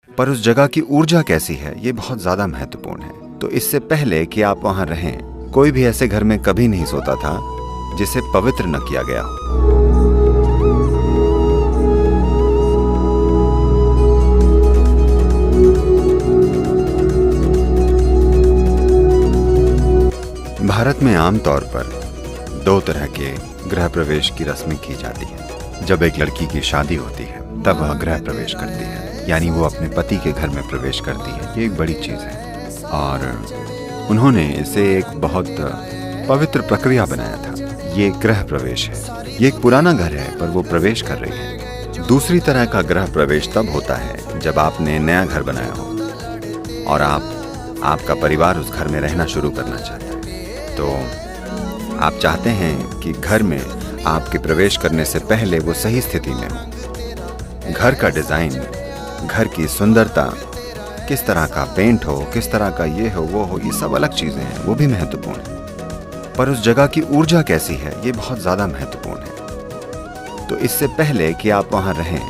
पर उस जगह की ऊर्जा कैसी है ये बहुत ज्यादा महत्वपूर्ण है। तो इससे पहले कि आप वहां रहें, कोई भी ऐसे घर में कभी नहीं सोता था जिसे पवित्र न किया गया हो। भारत में आमतौर पर 2 तरह के गृह प्रवेश की रस्में की जाती है। जब एक लड़की की शादी होती है तब वह गृह प्रवेश करती है, यानी वो अपने पति के घर में प्रवेश करती है। ये एक बड़ी चीज है और उन्होंने इसे एक बहुत पवित्र प्रक्रिया बनाया था। ये गृह प्रवेश है। ये एक पुराना घर है पर वो प्रवेश कर रही है। दूसरी तरह का गृह प्रवेश तब होता है जब आपने नया घर बनाया हो और आपका परिवार उस घर में रहना शुरू करना चाहता है। तो आप चाहते हैं कि घर में आपके प्रवेश करने से पहले वो सही स्थिति में हो। घर का डिजाइन, घर की सुंदरता, किस तरह का पेंट हो, किस तरह का ये हो वो हो, ये सब अलग चीजें हैं, वो भी महत्वपूर्ण है। पर उस जगह की ऊर्जा कैसी है ये बहुत ज्यादा महत्वपूर्ण है। तो इससे पहले कि आप वहां रहें,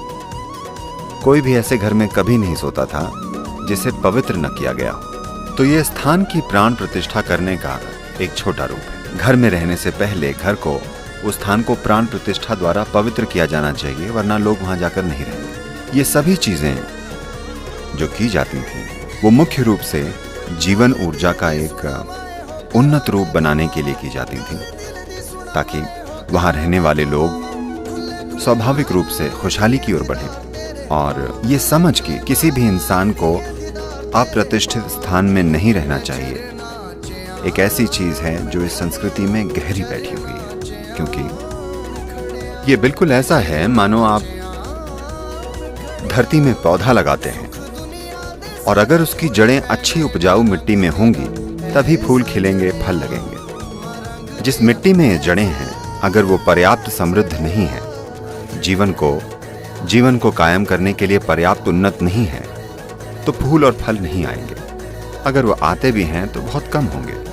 कोई भी ऐसे घर में कभी नहीं सोता था जिसे पवित्र न किया गया हो। तो ये स्थान की प्राण प्रतिष्ठा करने का एक छोटा रूप है। घर में रहने से पहले घर को, उस स्थान को प्राण प्रतिष्ठा द्वारा पवित्र किया जाना चाहिए, वरना लोग वहां जाकर नहीं रहेंगे। ये सभी चीजें जो की जाती थी वो मुख्य रूप से जीवन ऊर्जा का एक उन्नत रूप बनाने के लिए की जाती थी, ताकि वहां रहने वाले लोग स्वाभाविक रूप से खुशहाली की ओर बढ़ें। और ये समझ कि किसी भी इंसान को अप्रतिष्ठित स्थान में नहीं रहना चाहिए, एक ऐसी चीज है जो इस संस्कृति में गहरी बैठी हुई है। क्योंकि ये बिल्कुल ऐसा है मानो आप धरती में पौधा लगाते हैं और अगर उसकी जड़ें अच्छी उपजाऊ मिट्टी में होंगी तभी फूल खिलेंगे, फल लगेंगे। जिस मिट्टी में ये जड़ें हैं, अगर वो पर्याप्त समृद्ध नहीं है, जीवन को कायम करने के लिए पर्याप्त उन्नत नहीं है, तो फूल और फल नहीं आएंगे। अगर वो आते भी हैं तो बहुत कम होंगे।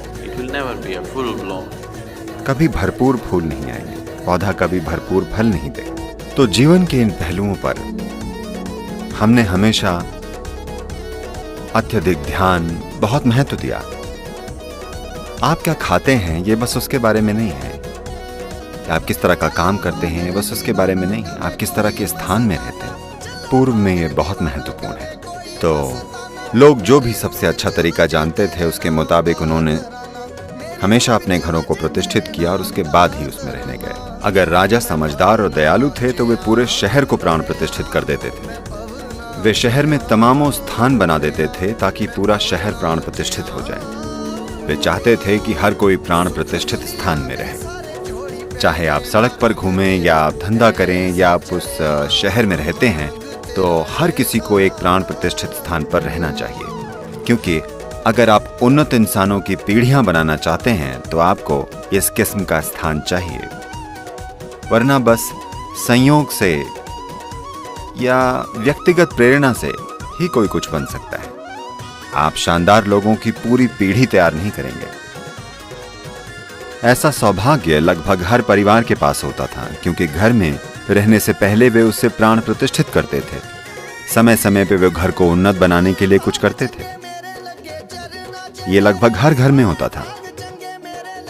कभी भरपूर फूल नहीं आएंगे, पौधा कभी भरपूर फल नहीं देगा। तो जीवन के इन पहलुओं पर हमने हमेशा अत्यधिक ध्यान, बहुत महत्व दिया। आप क्या खाते हैं ये बस उसके बारे में नहीं है, आप किस तरह का काम करते हैं बस उसके बारे में नहीं है, आप किस तरह के स्थान में रहते हैं, पूर्व में ये बहुत महत्वपूर्ण है। तो लोग जो भी सबसे अच्छा तरीका जानते थे उसके मुताबिक उन्होंने हमेशा अपने घरों को प्रतिष्ठित किया और उसके बाद ही उसमें रहने गए। अगर राजा समझदार और दयालु थे तो वे पूरे शहर को प्राण प्रतिष्ठित कर देते थे। वे शहर में तमामों स्थान बना देते थे ताकि पूरा शहर प्राण प्रतिष्ठित हो जाए। वे चाहते थे कि हर कोई प्राण प्रतिष्ठित स्थान में रहे। चाहे आप सड़क पर घूमें या आप धंधा करें या आप उस शहर में रहते हैं, तो हर किसी को एक प्राण प्रतिष्ठित स्थान पर रहना चाहिए। क्योंकि अगर आप उन्नत इंसानों की पीढ़ियां बनाना चाहते हैं तो आपको इस किस्म का स्थान चाहिए, वरना बस संयोग से या व्यक्तिगत प्रेरणा से ही कोई कुछ बन सकता है। आप शानदार लोगों की पूरी पीढ़ी तैयार नहीं करेंगे। ऐसा सौभाग्य लगभग हर परिवार के पास होता था, क्योंकि घर में रहने से पहले वे उसे प्राण प्रतिष्ठित करते थे। समय समय पे वे घर को उन्नत बनाने के लिए कुछ करते थे। ये लगभग हर घर में होता था।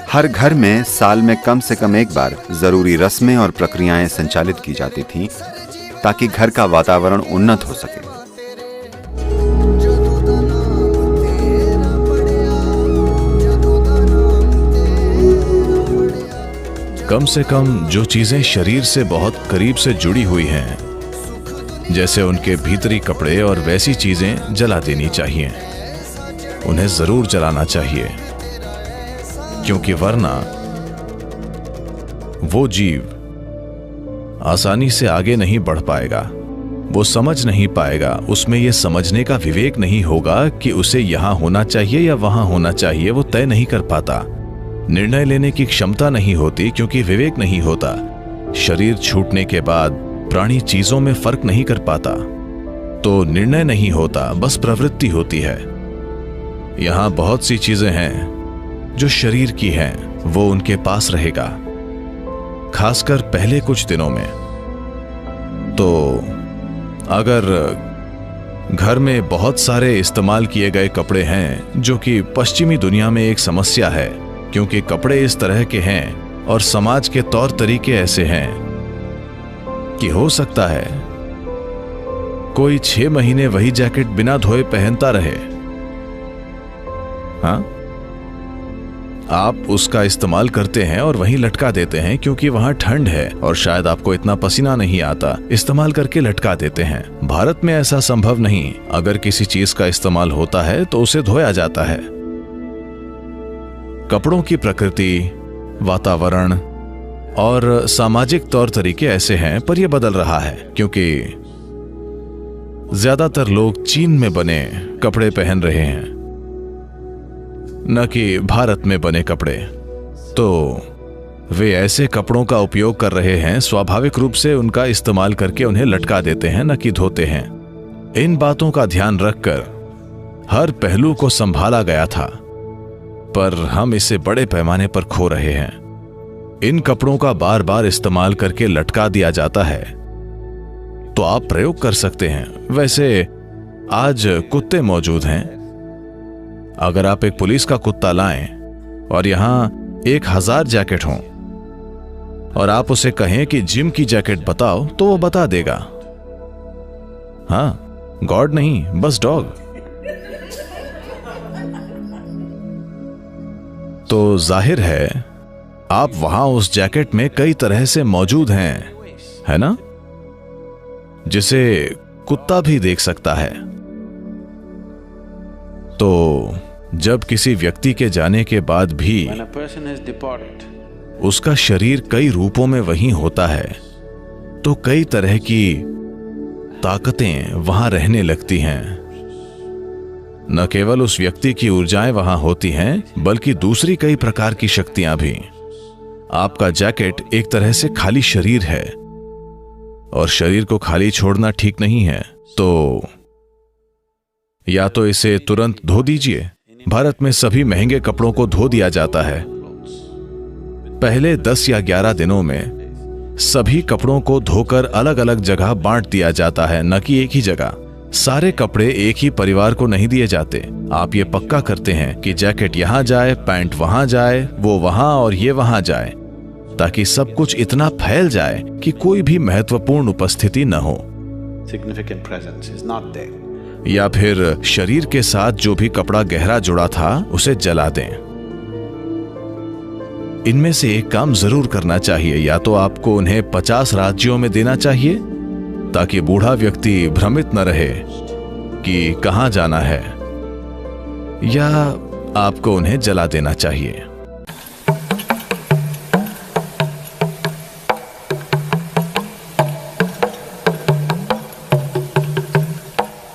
हर घर में साल में कम से कम एक बार जरूरी रस्में और प्रक्रियाएं संचालित की जाती थीं, ताकि घर का वातावरण उन्नत हो सके। कम से कम जो चीजें शरीर से बहुत करीब से जुड़ी हुई हैं, जैसे उनके भीतरी कपड़े और वैसी चीजें जला देनी चाहिए। उन्हें जरूर जलाना चाहिए, क्योंकि वरना वो जीव आसानी से आगे नहीं बढ़ पाएगा। वो समझ नहीं पाएगा, उसमें यह समझने का विवेक नहीं होगा कि उसे यहां होना चाहिए या वहां होना चाहिए। वो तय नहीं कर पाता। निर्णय लेने की क्षमता नहीं होती, क्योंकि विवेक नहीं होता। शरीर छूटने के बाद प्राणी चीजों में फर्क नहीं कर पाता, तो निर्णय नहीं होता, बस प्रवृत्ति होती है। यहां बहुत सी चीजें हैं जो शरीर की हैं, वो उनके पास रहेगा, खासकर पहले कुछ दिनों में। तो अगर घर में बहुत सारे इस्तेमाल किए गए कपड़े हैं जो कि पश्चिमी दुनिया में एक समस्या है, क्योंकि कपड़े इस तरह के हैं और समाज के तौर तरीके ऐसे हैं कि हो सकता है कोई 6 महीने वही जैकेट बिना धोए पहनता रहे। हाँ, आप उसका इस्तेमाल करते हैं और वहीं लटका देते हैं क्योंकि वहां ठंड है और शायद आपको इतना पसीना नहीं आता, इस्तेमाल करके लटका देते हैं। भारत में ऐसा संभव नहीं। अगर किसी चीज का इस्तेमाल होता है तो उसे धोया जाता है। कपड़ों की प्रकृति, वातावरण और सामाजिक तौर तरीके ऐसे हैं, पर यह बदल रहा है क्योंकि ज्यादातर लोग चीन में बने कपड़े पहन रहे हैं, न कि भारत में बने कपड़े। तो वे ऐसे कपड़ों का उपयोग कर रहे हैं, स्वाभाविक रूप से उनका इस्तेमाल करके उन्हें लटका देते हैं, न कि धोते हैं। इन बातों का ध्यान रखकर हर पहलू को संभाला गया था, पर हम इसे बड़े पैमाने पर खो रहे हैं। इन कपड़ों का बार बार इस्तेमाल करके लटका दिया जाता है। तो आप प्रयोग कर सकते हैं। वैसे आज कुत्ते मौजूद हैं। अगर आप एक पुलिस का कुत्ता लाएं और यहां 1000 जैकेट हों और आप उसे कहें कि जिम की जैकेट बताओ, तो वो बता देगा। हाँ, गॉड नहीं, बस डॉग। तो जाहिर है आप वहां उस जैकेट में कई तरह से मौजूद हैं, है ना, जिसे कुत्ता भी देख सकता है। तो जब किसी व्यक्ति के जाने के बाद भी उसका शरीर कई रूपों में वहीं होता है, तो कई तरह की ताकतें वहां रहने लगती हैं। न केवल उस व्यक्ति की ऊर्जाएं वहां होती हैं, बल्कि दूसरी कई प्रकार की शक्तियां भी। आपका जैकेट एक तरह से खाली शरीर है और शरीर को खाली छोड़ना ठीक नहीं है। तो या तो इसे तुरंत धो दीजिए। भारत में सभी महंगे कपड़ों को धो दिया जाता है। पहले 10 या 11 दिनों में सभी कपड़ों को धोकर अलग अलग जगह बांट दिया जाता है, न कि एक ही जगह। सारे कपड़े एक ही परिवार को नहीं दिए जाते। आप ये पक्का करते हैं कि जैकेट यहां जाए, पैंट वहां जाए, वो वहां और ये वहां जाए, ताकि सब कुछ इतना फैल जाए कि कोई भी महत्वपूर्ण उपस्थिति न हो। या फिर शरीर के साथ जो भी कपड़ा गहरा जुड़ा था उसे जला दें। इनमें से एक काम जरूर करना चाहिए। या तो आपको उन्हें 50 राज्यों में देना चाहिए ताकि बूढ़ा व्यक्ति भ्रमित न रहे कि कहां जाना है, या आपको उन्हें जला देना चाहिए।